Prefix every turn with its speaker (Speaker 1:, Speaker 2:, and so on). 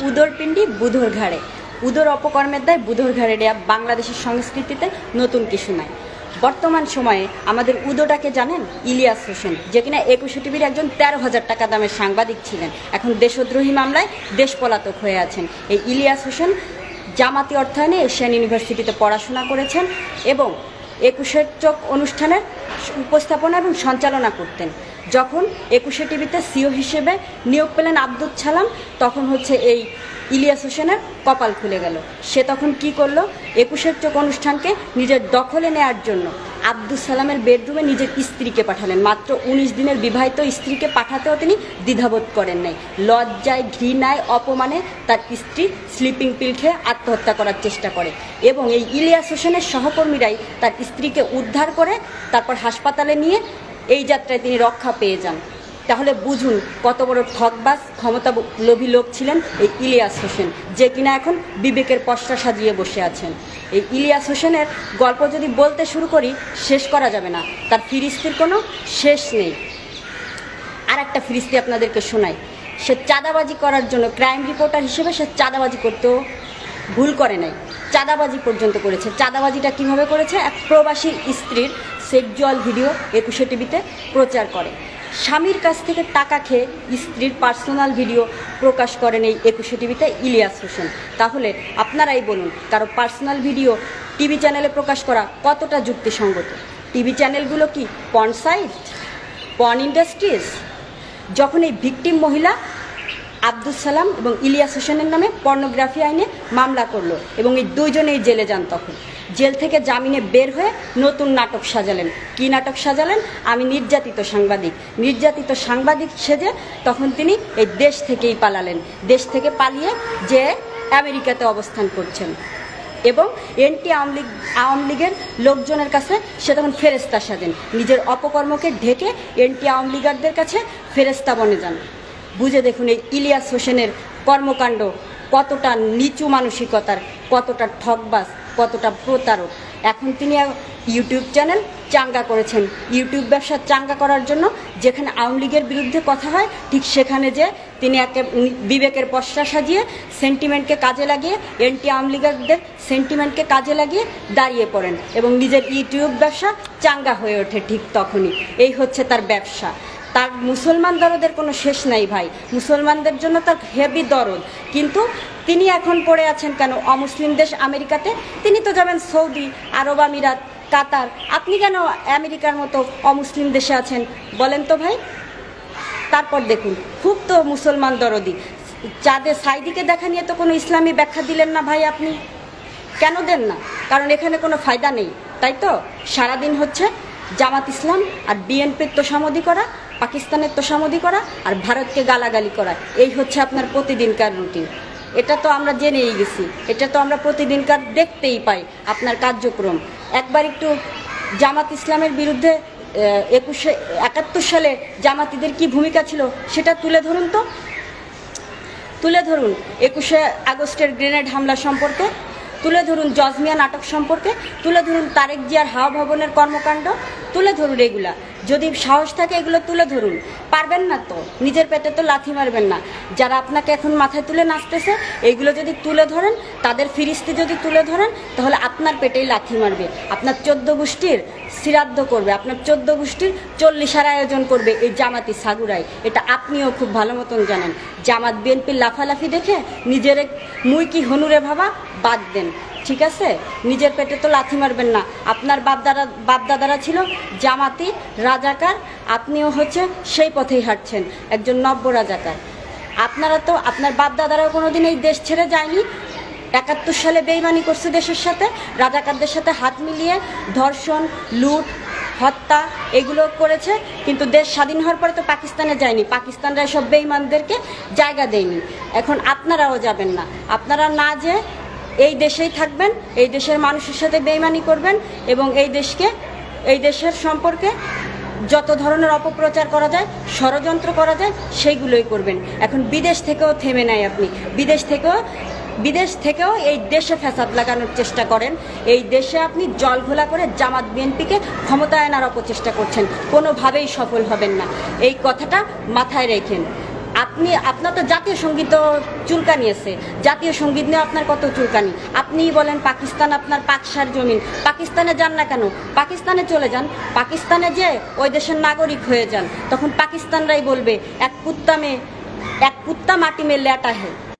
Speaker 1: উদর পিণ্ডি বুধর ঘাড়ে, উদর অপকর্মের দায় বুধর ঘাড়ে দেয়া বাংলাদেশের সংস্কৃতিতে নতুন কিছু নাই। বর্তমান সময়ে আমাদের উদোটাকে জানেন? ইলিয়াস হোসেন, যে কিনা 21 টিভির একজন 13,000 টাকা দামের সাংবাদিক ছিলেন, এখন দেশদ্রোহী মামলায় দেশ পলাতক হয়ে আছেন। এই ইলিয়াস হোসেন জামাতি অর্থায়নে এশিয়ান ইউনিভার্সিটিতে পড়াশোনা করেছেন এবং 21 চোখ অনুষ্ঠানের উপস্থাপনা এবং সঞ্চালনা করতেন। যখন 21 টিভিতে সিও হিসেবে নিয়োগ পেলেন আব্দুল সালাম, তখন হচ্ছে এই ইলিয়াস হোসেনের কপাল খুলে গেল। সে তখন কি করলো? 21 চোখ অনুষ্ঠানকে নিজের দখলে নেওয়ার জন্য আব্দুল সালামের বেডরুমে নিজের স্ত্রীকে পাঠালেন। মাত্র 19 দিনের বিবাহিত স্ত্রীকে পাঠাতেও তিনি দ্বিধাবোধ করেন নাই। লজ্জায়, ঘৃণায়, অপমানে তার স্ত্রী স্লিপিং পিল খেয়ে আত্মহত্যা করার চেষ্টা করে এবং এই ইলিয়াস হোসেনের সহকর্মীরাই তার স্ত্রীকে উদ্ধার করে তারপর হাসপাতালে নিয়ে এই যাত্রায় তিনি রক্ষা পেয়ে যান। তাহলে বুঝুন কত বড় ঠকবাজ, ক্ষমতা লোভী লোক ছিলেন এই ইলিয়াস হোসেন, যে কিনা এখন বিবেকের পসরা সাজিয়ে বসে আছেন। এই ইলিয়াস হোসেনের গল্প যদি বলতে শুরু করি শেষ করা যাবে না, তার ফিরিস্তির কোনো শেষ নেই। আর একটা ফিরিস্তি আপনাদেরকে শোনাই। সে চাঁদাবাজি করার জন্য ক্রাইম রিপোর্টার হিসেবে সে চাঁদাবাজি করতেও ভুল করে নাই, চাঁদাবাজি পর্যন্ত করেছে। চাঁদাবাজিটা কীভাবে করেছে? এক প্রবাসী স্ত্রীর সেক্সুয়াল ভিডিও 21 টিভিতে প্রচার করে। স্বামীর কাছ থেকে টাকা খেয়ে স্ত্রীর পার্সোনাল ভিডিও প্রকাশ করেন এই 21 টিভিতে ইলিয়াস হোসেন। তাহলে আপনারাই বলুন, কারো পার্সোনাল ভিডিও টিভি চ্যানেলে প্রকাশ করা কতটা যুক্তিসঙ্গত? টিভি চ্যানেলগুলো কি পর্ন সাইট, পর্ন ইন্ডাস্ট্রিজ? যখন এই ভিকটিম মহিলা আব্দুল সালাম এবং ইলিয়াস হোসেনের নামে পর্নোগ্রাফি আইনে মামলা করলো এবং এই দুইজনেই জেলে যান, তখন জেল থেকে জামিনে বের হয়ে নতুন নাটক সাজালেন। কি নাটক সাজালেন? আমি নির্যাতিত সাংবাদিক। নির্যাতিত সাংবাদিক সেজে তখন তিনি এই দেশ থেকেই পালালেন। দেশ থেকে পালিয়ে যে আমেরিকাতে অবস্থান করছেন এবং আওয়ামী লীগের লোকজনের কাছে সে তখন ফেরেস্তা সাজেন। নিজের অপকর্মকে ঢেকে আওয়ামী লীগারদের কাছে ফেরেস্তা বনে যান। বুঝে দেখুন এই ইলিয়াস হোসেনের কর্মকাণ্ড কতটা নিচু মানসিকতার, কতটা ঠকবাজ, কতটা প্রতারক। এখন তিনি ইউটিউব চ্যানেল চাঙ্গা করেছেন। ইউটিউব ব্যবসা চাঙ্গা করার জন্য যেখানে আওয়ামী লীগের বিরুদ্ধে কথা হয়, ঠিক সেখানে যে তিনি একে বিবেকের পসরা সাজিয়ে সেন্টিমেন্টকে কাজে লাগিয়ে আওয়ামী লীগারদের সেন্টিমেন্টকে কাজে লাগিয়ে দাঁড়িয়ে পড়েন এবং নিজের ইউটিউব ব্যবসা চাঙ্গা হয়ে ওঠে ঠিক তখনই। এই হচ্ছে তার ব্যবসা। তার মুসলমান দরদের কোনো শেষ নাই ভাই, মুসলমানদের জন্য তার হেভি দরদ। কিন্তু তিনি এখন পড়ে আছেন কেন অমুসলিম দেশ আমেরিকাতে? তিনি তো যাবেন সৌদি আরব আমিরাত, কাতার। আপনি কেন আমেরিকার মতো অমুসলিম দেশে আছেন বলেন তো ভাই? তারপর দেখুন, খুব তো মুসলমান দরদি। চাঁদে সাইদিকে দেখা নিয়ে তো কোনো ইসলামী ব্যাখ্যা দিলেন না ভাই, আপনি কেন দেন না? কারণ এখানে কোনো ফায়দা নেই, তাই তো? সারাদিন হচ্ছে জামাত ইসলাম আর বিএনপির তোষামোদি করা, পাকিস্তানের তোষামোদি করা আর ভারতকে গালাগালি করা, এই হচ্ছে আপনার প্রতিদিনকার রুটিন। এটা তো আমরা জেনেই গেছি, এটা তো আমরা প্রতিদিনকার দেখতেই পাই আপনার কার্যক্রম। একবার একটু জামাত ইসলামের বিরুদ্ধে 71 সালে জামাতিদের কি ভূমিকা ছিল সেটা তুলে ধরুন তো, তুলে ধরুন 21 আগস্টের গ্রেনেড হামলা সম্পর্কে, তুলে ধরুন জজমিয়া নাটক সম্পর্কে, তুলে ধরুন তারেক জিয়ার হাওয়া ভবনের কর্মকাণ্ড, তুলে ধরুন এগুলা। যদি সাহস থাকে এগুলো তুলে ধরুন। পারবেন না তো নিজের পেটে তো লাথি মারবেন না। যারা আপনাকে এখন মাথায় তুলে নাচতেছে, এইগুলো যদি তুলে ধরেন, তাদের ফিরিস্তি যদি তুলে ধরেন, তাহলে আপনার পেটেই লাথি মারবে। আপনার 14 গোষ্ঠীর শ্রাদ্ধ করবে, আপনার 14 গোষ্ঠীর 40 আয়োজন করবে এই জামাতি সাগুরাই। এটা আপনিও খুব ভালো মতন জানেন। জামাত বিএনপির লাফালাফি দেখে নিজের মুই কি হনুরে ভাবা বাদ দেন, ঠিক আছে? নিজের পেটে তো লাথি মারবেন না। আপনার বাপদাদারা ছিল জামাতি রাজাকার, আপনিও হচ্ছে সেই পথেই হাঁটছেন, একজন নব্য রাজাকার। আপনারা তো, আপনার বাপদাদারাও কোনোদিন এই দেশ ছেড়ে যায়নি। 71 সালে বেইমানি করছে দেশের সাথে, রাজাকারদের সাথে হাত মিলিয়ে ধর্ষণ, লুট, হত্যা এগুলো করেছে। কিন্তু দেশ স্বাধীন হওয়ার পরে তো পাকিস্তানে যায়নি, পাকিস্তানরা সব বেইমানদেরকে জায়গা দেয়নি। এখন আপনারাও যাবেন না। আপনারা না যে এই দেশেই থাকবেন, এই দেশের মানুষের সাথে বেইমানি করবেন এবং এই দেশের সম্পর্কে যত ধরনের অপপ্রচার করা যায়, ষড়যন্ত্র করা যায়, সেইগুলোই করবেন। এখন বিদেশ থেকেও থেমে নাই আপনি, বিদেশ থেকেও এই দেশে ফ্যাসাদ লাগানোর চেষ্টা করেন। এই দেশে আপনি জল ঘোলা করে জামাত বিএনপিকে ক্ষমতায় আনার অপচেষ্টা করছেন, কোনোভাবেই সফল হবেন না। এই কথাটা মাথায় রেখেন। আপনার তো জাতীয় সঙ্গীত চুলকানি আছে, জাতীয় সঙ্গীত নিয়ে আপনার কত চুলকানি। আপনিই বলেন পাকিস্তান আপনার পাকসার জমিন, পাকিস্তানে যান না কেন? পাকিস্তানে চলে যান, পাকিস্তানে যে ওই দেশের নাগরিক হয়ে যান, তখন পাকিস্তানরাই বলবে এক কুত্তা মাটি মে লেটা হে।